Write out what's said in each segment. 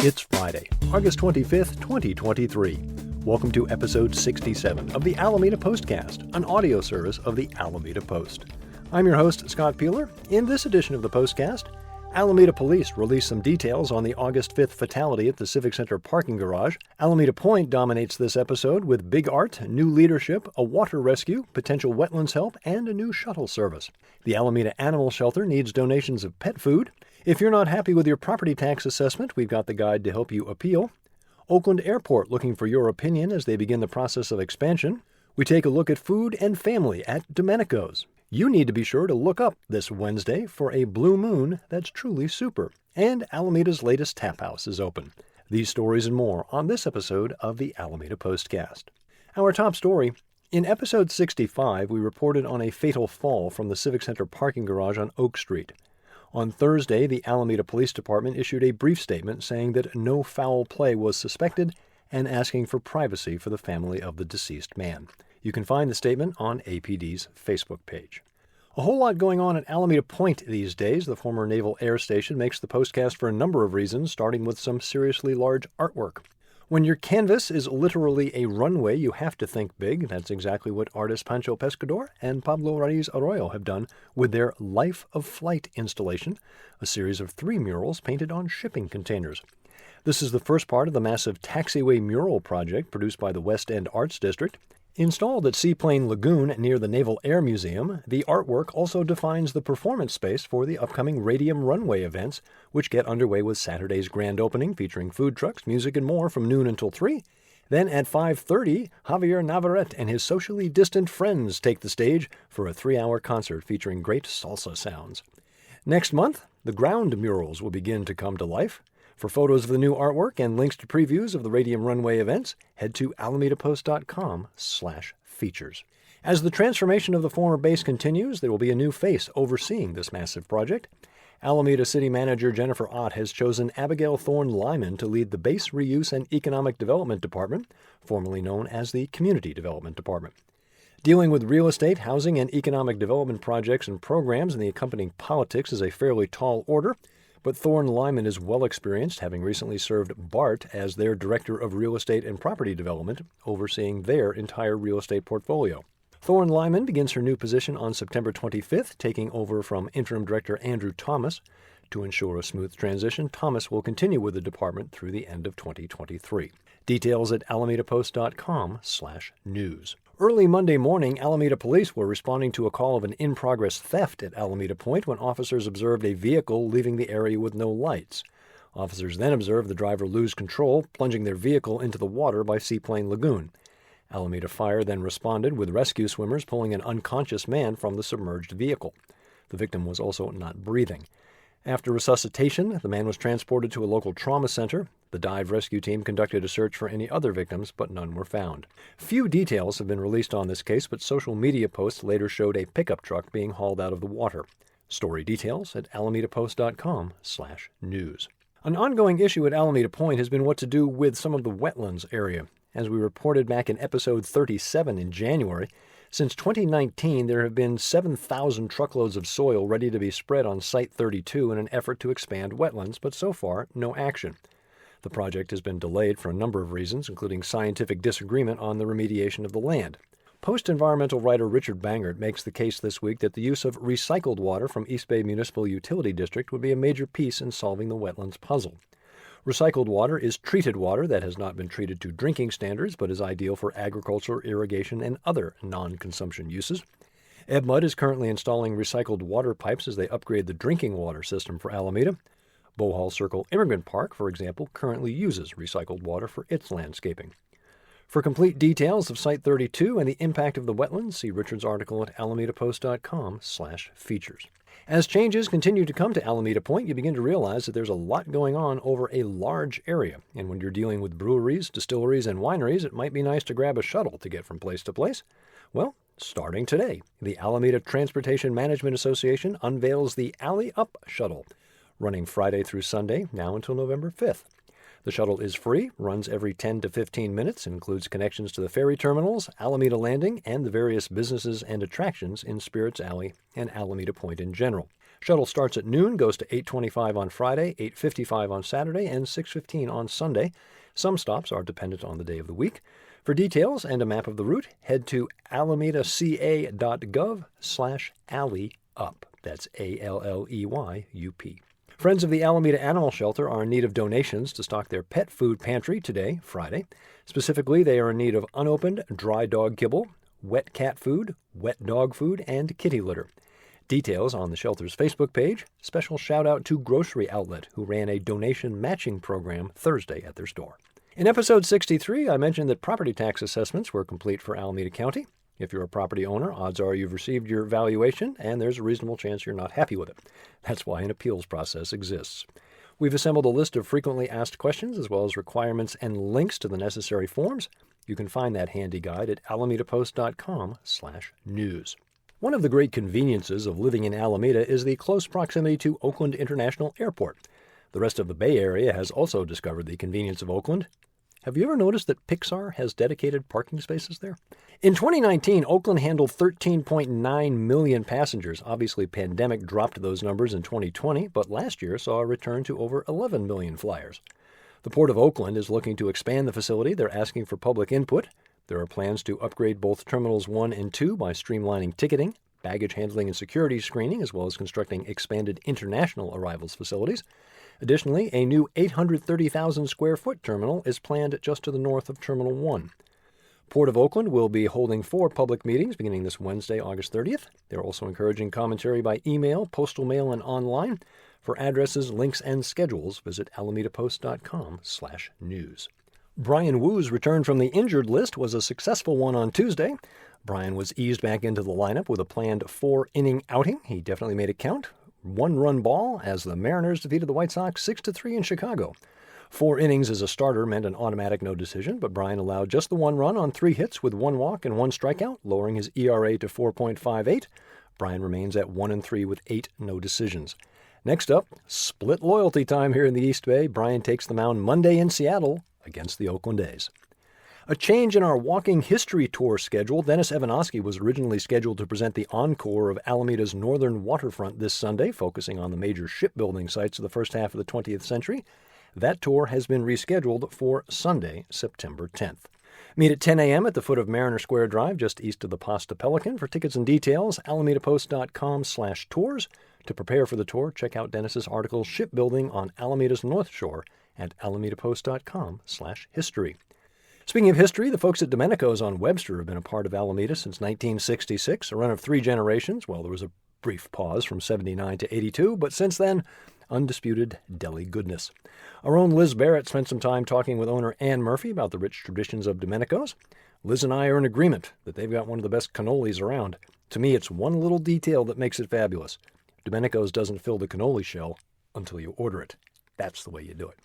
It's Friday, August 25th, 2023. Welcome to episode 67 of the Alameda Postcast, an audio service of the Alameda Post. I'm your host, Scott Peeler. In this edition of the Postcast, Alameda Police released some details on the August 5th fatality at the Civic Center parking garage. Alameda Point dominates this episode with big art, new leadership, a water rescue, potential wetlands help, and a new shuttle service. The Alameda Animal Shelter needs donations of pet food. If you're not happy with your property tax assessment, we've got the guide to help you appeal. Oakland Airport looking for your opinion as they begin the process of expansion. We take a look at food and family at Domenico's. You need to be sure to look up this Wednesday for a blue moon that's truly super. And Alameda's latest tap house is open. These stories and more on this episode of the Alameda Postcast. Our top story. In episode 65, we reported on a fatal fall from the Civic Center parking garage on Oak Street. On Thursday, the Alameda Police Department issued a brief statement saying that no foul play was suspected and asking for privacy for the family of the deceased man. You can find the statement on APD's Facebook page. A whole lot going on at Alameda Point these days. The former Naval Air Station makes the postcast for a number of reasons, starting with some seriously large artwork. When your canvas is literally a runway, you have to think big. That's exactly what artists Pancho Pescador and Pablo Reyes Arroyo have done with their Life of Flight installation, a series of 3 murals painted on shipping containers. This is the first part of the massive taxiway mural project produced by the West End Arts District. Installed at Seaplane Lagoon near the Naval Air Museum, the artwork also defines the performance space for the upcoming Radium Runway events, which get underway with Saturday's grand opening featuring food trucks, music, and more from noon until 3. Then at 5:30, Javier Navarrete and his socially distant friends take the stage for a 3-hour concert featuring great salsa sounds. Next month, the ground murals will begin to come to life. For photos of the new artwork and links to previews of the Radium Runway events, head to alamedapost.com/features. As the transformation of the former base continues, there will be a new face overseeing this massive project. Alameda City Manager Jennifer Ott has chosen Abigail Thorne Lyman to lead the Base Reuse and Economic Development Department, formerly known as the Community Development Department. Dealing with real estate, housing, and economic development projects and programs and the accompanying politics is a fairly tall order. But Thorne Lyman is well experienced, having recently served BART as their Director of Real Estate and Property Development, overseeing their entire real estate portfolio. Thorne Lyman begins her new position on September 25th, taking over from Interim Director Andrew Thomas. To ensure a smooth transition, Thomas will continue with the department through the end of 2023. Details at alamedapost.com/news. Early Monday morning, Alameda Police were responding to a call of an in-progress theft at Alameda Point when officers observed a vehicle leaving the area with no lights. Officers then observed the driver lose control, plunging their vehicle into the water by Seaplane Lagoon. Alameda Fire then responded with rescue swimmers pulling an unconscious man from the submerged vehicle. The victim was also not breathing. After resuscitation, the man was transported to a local trauma center. The dive rescue team conducted a search for any other victims, but none were found. Few details have been released on this case, but social media posts later showed a pickup truck being hauled out of the water. Story details at alamedapost.com/news. An ongoing issue at Alameda Point has been what to do with some of the wetlands area. As we reported back in episode 37 in January, since 2019, there have been 7,000 truckloads of soil ready to be spread on Site 32 in an effort to expand wetlands, but so far, no action. The project has been delayed for a number of reasons, including scientific disagreement on the remediation of the land. Post-environmental writer Richard Bangert makes the case this week that the use of recycled water from East Bay Municipal Utility District would be a major piece in solving the wetlands puzzle. Recycled water is treated water that has not been treated to drinking standards but is ideal for agriculture, irrigation, and other non-consumption uses. EBMUD is currently installing recycled water pipes as they upgrade the drinking water system for Alameda. Bohol Circle Immigrant Park, for example, currently uses recycled water for its landscaping. For complete details of Site 32 and the impact of the wetlands, see Richard's article at alamedapost.com/features. As changes continue to come to Alameda Point, you begin to realize that there's a lot going on over a large area. And when you're dealing with breweries, distilleries, and wineries, it might be nice to grab a shuttle to get from place to place. Well, starting today, the Alameda Transportation Management Association unveils the Alley Up Shuttle, running Friday through Sunday, now until November 5th. The shuttle is free, runs every 10 to 15 minutes, and includes connections to the ferry terminals, Alameda Landing, and the various businesses and attractions in Spirits Alley and Alameda Point in general. Shuttle starts at noon, goes to 8:25 on Friday, 8:55 on Saturday, and 6:15 on Sunday. Some stops are dependent on the day of the week. For details and a map of the route, head to alamedaca.gov/alleyup. That's ALLEYUP. Friends of the Alameda Animal Shelter are in need of donations to stock their pet food pantry today, Friday. Specifically, they are in need of unopened dry dog kibble, wet cat food, wet dog food, and kitty litter. Details on the shelter's Facebook page. Special shout out to Grocery Outlet, who ran a donation matching program Thursday at their store. In episode 63, I mentioned that property tax assessments were complete for Alameda County. If you're a property owner, odds are you've received your valuation, and there's a reasonable chance you're not happy with it. That's why an appeals process exists. We've assembled a list of frequently asked questions, as well as requirements and links to the necessary forms. You can find that handy guide at alamedapost.com/news. One of the great conveniences of living in Alameda is the close proximity to Oakland International Airport. The rest of the Bay Area has also discovered the convenience of Oakland. Have you ever noticed that Pixar has dedicated parking spaces there? In 2019, Oakland handled 13.9 million passengers. Obviously, pandemic dropped those numbers in 2020, but last year saw a return to over 11 million flyers. The Port of Oakland is looking to expand the facility. They're asking for public input. There are plans to upgrade both Terminals 1 and 2 by streamlining ticketing, baggage handling and security screening, as well as constructing expanded international arrivals facilities. Additionally, a new 830,000 square foot terminal is planned just to the north of Terminal 1. Port of Oakland will be holding 4 public meetings beginning this Wednesday, August 30th. They're also encouraging commentary by email, postal mail, and online. For addresses, links, and schedules, visit alamedapost.com/news. Brian Woo's return from the injured list was a successful one on Tuesday. Brian was eased back into the lineup with a planned 4-inning outing. He definitely made it count. 1-run ball as the Mariners defeated the White Sox 6-3 in Chicago. 4 innings as a starter meant an automatic no decision, but Brian allowed just the 1 run on 3 hits with 1 walk and 1 strikeout, lowering his ERA to 4.58. Brian remains at 1-3 with 8 no decisions. Next up, split loyalty time here in the East Bay. Brian takes the mound Monday in Seattle against the Oakland A's. A change in our walking history tour schedule. Dennis Evanosky was originally scheduled to present the encore of Alameda's northern waterfront this Sunday, focusing on the major shipbuilding sites of the first half of the 20th century. That tour has been rescheduled for Sunday, September 10th. Meet at 10 a.m. at the foot of Mariner Square Drive, just east of the Pasta Pelican. For tickets and details, alamedapost.com/tours. To prepare for the tour, check out Dennis's article, Shipbuilding on Alameda's North Shore, at alamedapost.com/history. Speaking of history, the folks at Domenico's on Webster have been a part of Alameda since 1966, a run of 3 generations. Well, there was a brief pause from 79 to 82, but since then, undisputed deli goodness. Our own Liz Barrett spent some time talking with owner Ann Murphy about the rich traditions of Domenico's. Liz and I are in agreement that they've got one of the best cannolis around. To me, it's one little detail that makes it fabulous. Domenico's doesn't fill the cannoli shell until you order it. That's the way you do it.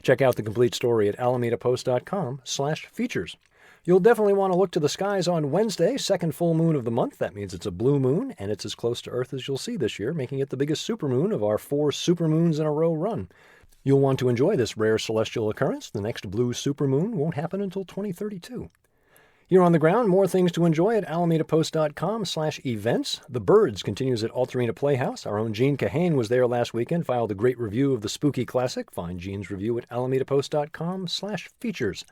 Check out the complete story at alamedapost.com/features. You'll definitely want to look to the skies on Wednesday, second full moon of the month. That means it's a blue moon, and it's as close to Earth as you'll see this year, making it the biggest supermoon of our 4 supermoons in a row run. You'll want to enjoy this rare celestial occurrence. The next blue supermoon won't happen until 2032. Here on the ground, more things to enjoy at alamedapost.com/events. The Birds continues at Altarena Playhouse. Our own Gene Kahane was there last weekend, filed a great review of the Spooky Classic. Find Gene's review at alamedapost.com/features.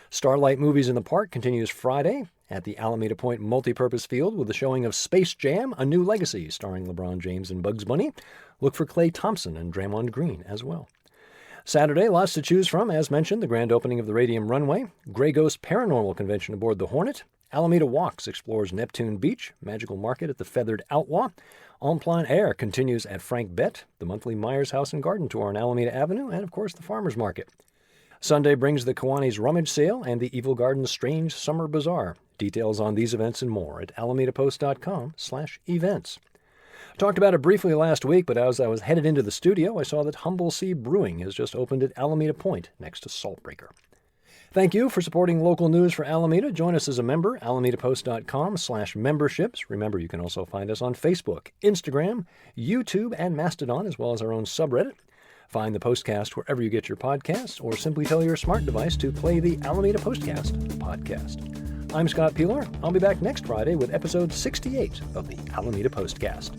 Starlight Movies in the Park continues Friday at the Alameda Point Multipurpose Field with the showing of Space Jam: A New Legacy, starring LeBron James and Bugs Bunny. Look for Klay Thompson and Draymond Green as well. Saturday, lots to choose from. As mentioned, the grand opening of the Radium Runway, Grey Ghost Paranormal Convention aboard the Hornet, Alameda Walks explores Neptune Beach, Magical Market at the Feathered Outlaw, En Plein Air continues at Frank Bett, the monthly Myers House and Garden Tour on Alameda Avenue, and of course the Farmers Market. Sunday brings the Kiwanis Rummage Sale and the Evil Garden's Strange Summer Bazaar. Details on these events and more at alamedapost.com/events. Talked about it briefly last week, but as I was headed into the studio, I saw that Humble Sea Brewing has just opened at Alameda Point, next to Saltbreaker. Thank you for supporting local news for Alameda. Join us as a member, alamedapost.com/memberships. Remember, you can also find us on Facebook, Instagram, YouTube, and Mastodon, as well as our own subreddit. Find the Postcast wherever you get your podcasts, or simply tell your smart device to play the Alameda Postcast podcast. I'm Scott Peeler. I'll be back next Friday with episode 68 of the Alameda Postcast.